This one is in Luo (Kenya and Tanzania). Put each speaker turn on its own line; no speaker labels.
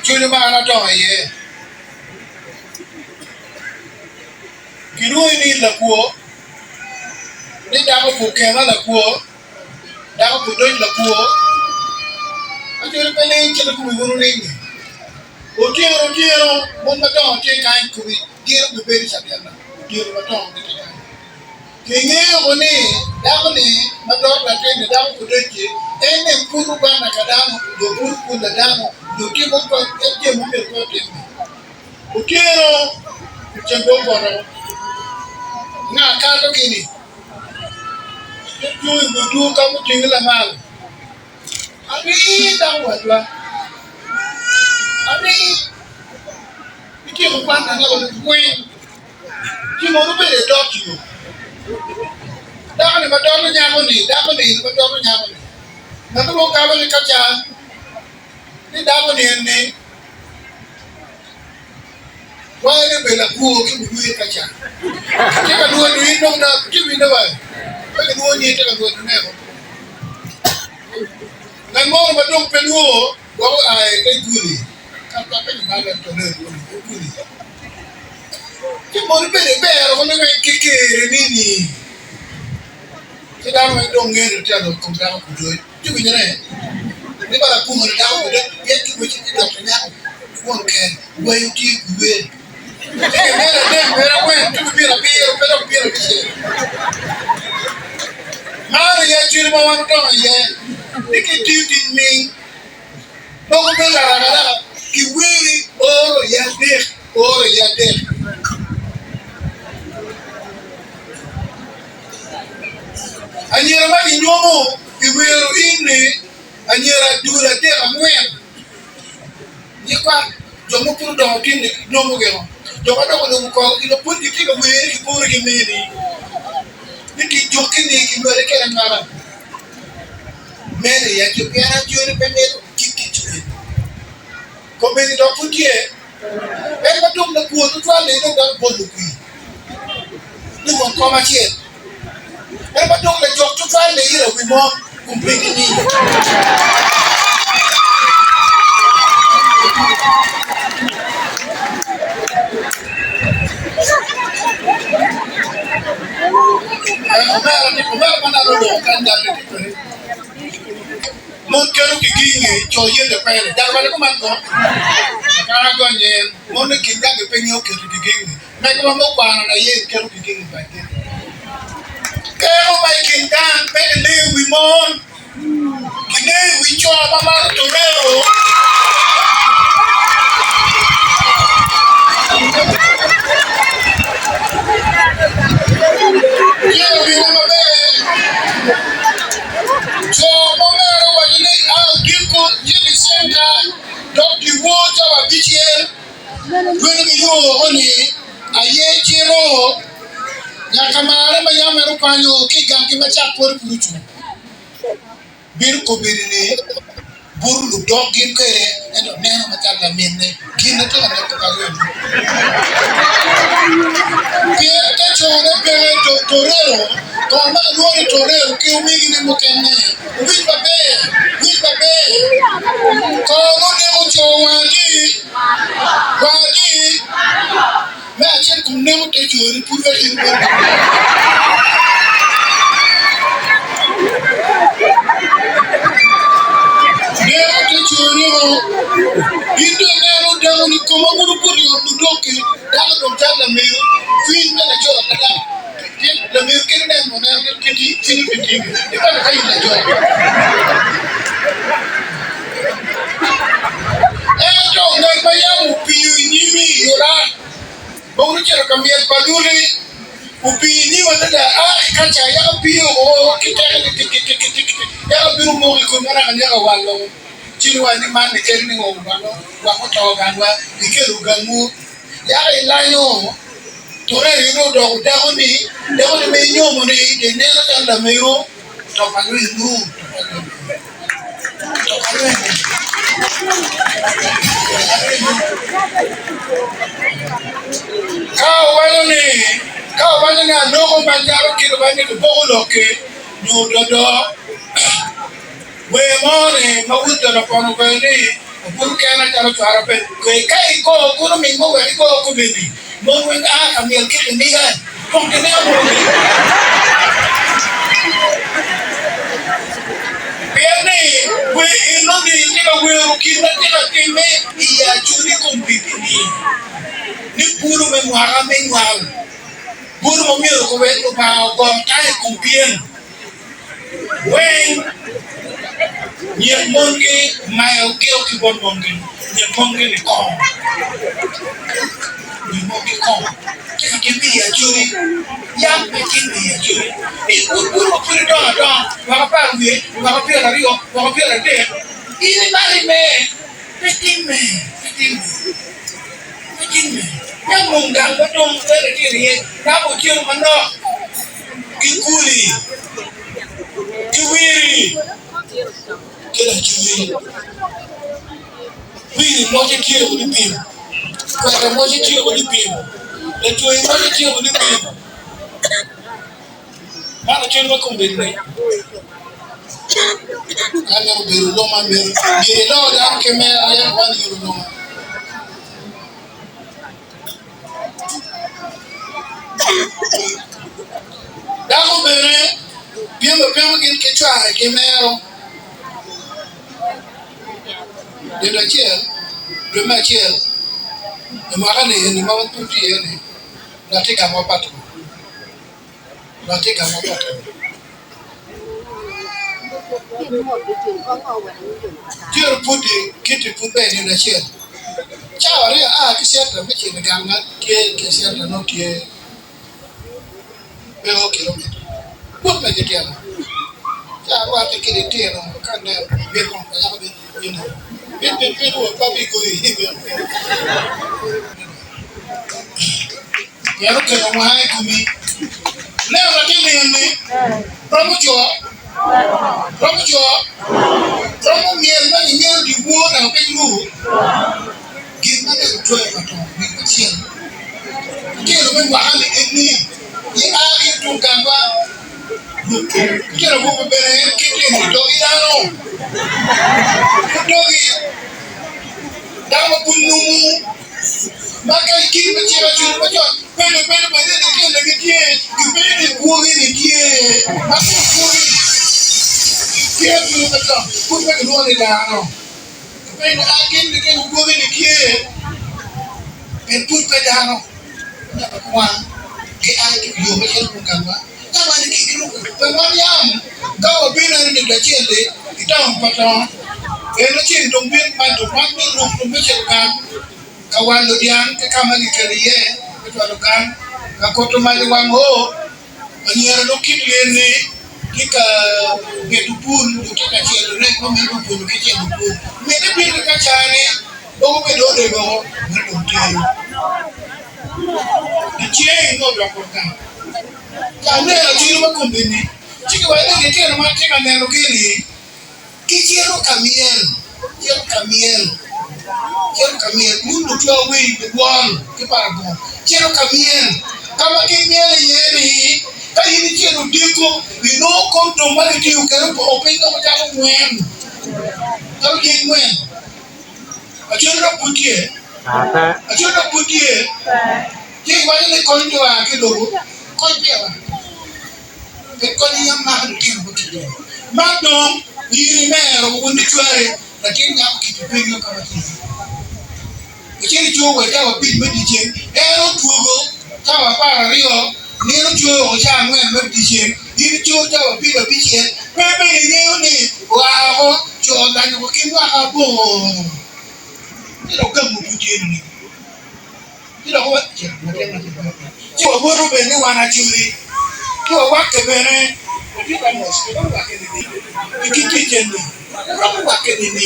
Chuli mana to ye. Kiru ini la kuo. Ni dago pukema la kuo. Dago pudoi la kuo. Chuli pele chuli kumiguru ningi. Otiero bomba to te kain kumi. Diero beberi sabiana. Diero bato ngiti. Kenge oni dago ni mador la tende dago pudoi ene puru bana kadamo do puru kunda damo do kimo ko ete mo me ko te. Otiero chembo bono. Na kato kini tu budu kamu tinggal mal ani tahu apa ani iki bukan hanya untuk kue ki mau beli doki dah ni betul nyamuni nanti mau kamu ni kaca ni dah ni wah ni bela kuo ki budu kaca kita dua duit dong nak kimi dah wah kita dua ni kita dua ni ngan mo ba dong penuo wa ai kai guli kan pa pe ba ga to ne guli ki mo ni be ro ne ki ni ki da mo dong ne ta do ko da ko do ki bi ne ni ba ku mo da ko de ye ki mo ci da to nya ko ke wa yu ki gwe Mari ya ciri bawa dong ya, dikit dikit nih, bawa bela kiwiri oro ya deh. Anyira magi nyomo kiwiru ini, anyira dura deh amuen, nikwa jomo puru dong kini nyomo gero. Jọba dọkọ ló ń kọ kìlọ̀ pọ́ńdì kìlọ̀ wéé ìkórè kì mẹ́rin ní kì í jó kí ni kì í lóore kẹ́lẹ́ ńlára mẹ́rin yẹn tó kẹ́ra jó ní pẹ́ẹ́mẹ́ kíkì jù lé kò mẹ́rin dọ̀ fún díẹ̀ ẹ bá tó ń lọ kú ọdún tó wà lẹ́yìn náà bọ́ lùkù yìí ní wọn kọ́ máa tiẹ̀ ẹ bá tó ń lọ jọ tó wà lẹ́yìn rẹ̀ wí mọ́ kò mẹ́rin ní. Mon kero kigingi cho yende pele darba ko man ko kara go nyen mon kinga ke penyo ke kigingi me ko mo bana na yen kero kigingi ba ke kero ba kinga pe le wi mon kine wi cho mama torero kero wi mama be so momero wa ni au diko jini senda doki wote wa BTL kwani yo oni ayechiro nyakamara mayamero kwanyo kigangi macha por puruchu bir ko birine burlu dogin kere endo neno matala minne kinne to na ko kayo ke chore pe torero ko ma luore torero ke umigi ne mokene ubi babe ko no ne mo chowani wadi ma chen kunne mo te chore puro irbo Nero te chore mo indo nero dawo ni ko mo buru puri on doke dawo do tala meyo fin na jo da la meyo ken na mo na kiti sini kiti e ba kai na jo eto ngai ba ya mu piu ni mi yora bo ru chero kambiel paluli upi ni wala da kacha ya piu o kita ya biru mo ko mara kanya walo chirwa ni mane kerni ngo bano wa ko to ganwa ikeru gamu ya ilayo tore rino do dagoni me nyomo ni de nera tanda meyo to panu ndu to panu ka wani na nogo banjaro kiro bani ko boloke nyu dodo we more mawuto na kono bani Guru kena jalo suara pe. Kai ko guru minggu wali ko baby. Mau kami yang kita ni kan. Kong kena apa? Biarni, we ino ni jika we rukina jika kime iya curi kompiti ni. Ni guru menguar. Guru memir ko we lupa gom tai kumpien. When Nyek mongi mayo keo ki bon mongi nyek mongi ni kong ni mongi kong kika kimi ya juri yang kimi ya juri ikuru kuri don wakapia rio wakapia de ini mari me petime yang munggang bedong dari kiri kamu kiri mano kikuli kiwiri kila kiwiri wiri moja kile kulipima kwa moja kile kulipima na tuwe moja kile kulipima mana chenga kumbele kana uberu loma meru gere lo da kemera ya wani yuru loma dako bere piamo gin kechwa kemero de la chiel de ma chiel de ma kane ni ma tuti ni na tika mo pato chiel puti kiti puti ni na chiel chawa ria kisiata mechi ni ganga ke kisiata no ke pero kilomita buat me jetiana chawa te kiti teno kana be ko ya ko you know Pero papi ko ya lo que no hay kumi leo lakini ni promo miel na miel di buo na pe yu gina de joy pato ni chien ke lo men wa ale ni ye a ye tu kamba ke lo ko bere ke te ni do idano dogi dama bunnumu maka ikiri bachira churu bacho pele bade de ke lagi tie gibele kuogi ni tie asu kuogi tie churu bacho kuogi no ni dano pele agin de ke kuogi ni tie en put pe dano kwa ke agi yo bacho kamba tama ni kikiru pe wanyam gawa bina ni de chele itam pato eno chin dong bin ma to ma bin lu to me kan kawan lo dian ke kamali keriye ke to kan ka ko to mali wango anyera do kit lene kika gedupun to ka chelo ne ko me dupun ke chelo dupun me de bin ka chane o be do de go me do tiyo di chie ngo do ko kan ka ne la chiro ma kombini chiki wa ne ke no ma tika ne lo kiri quiero camiel mundo tu awe the wall ke parago quiero camiel kama ke miele yeri ka yini quiero diko we no come to mali ti u kero po open ka ja ngwen ka ye ngwen a quiero putie ke wa le ko ndo a ke logo ko pewa ke ko ni ma ti buti ma dom yiri mero wundi chware lakini nyako kitupinyo kama hivi ikiri chuo jawa pin medije ero chuo jawa para rio nero chuo cha ngwe medije yiri chuo jawa pin medije bebe ni wao chuo ndani kwa kimwa hapo ndio kama mtuje ni ndio kwa chuo boro bene wana churi chuo wake bene Kita mesti orang pakai ini, kita jenuh, orang pakai ini.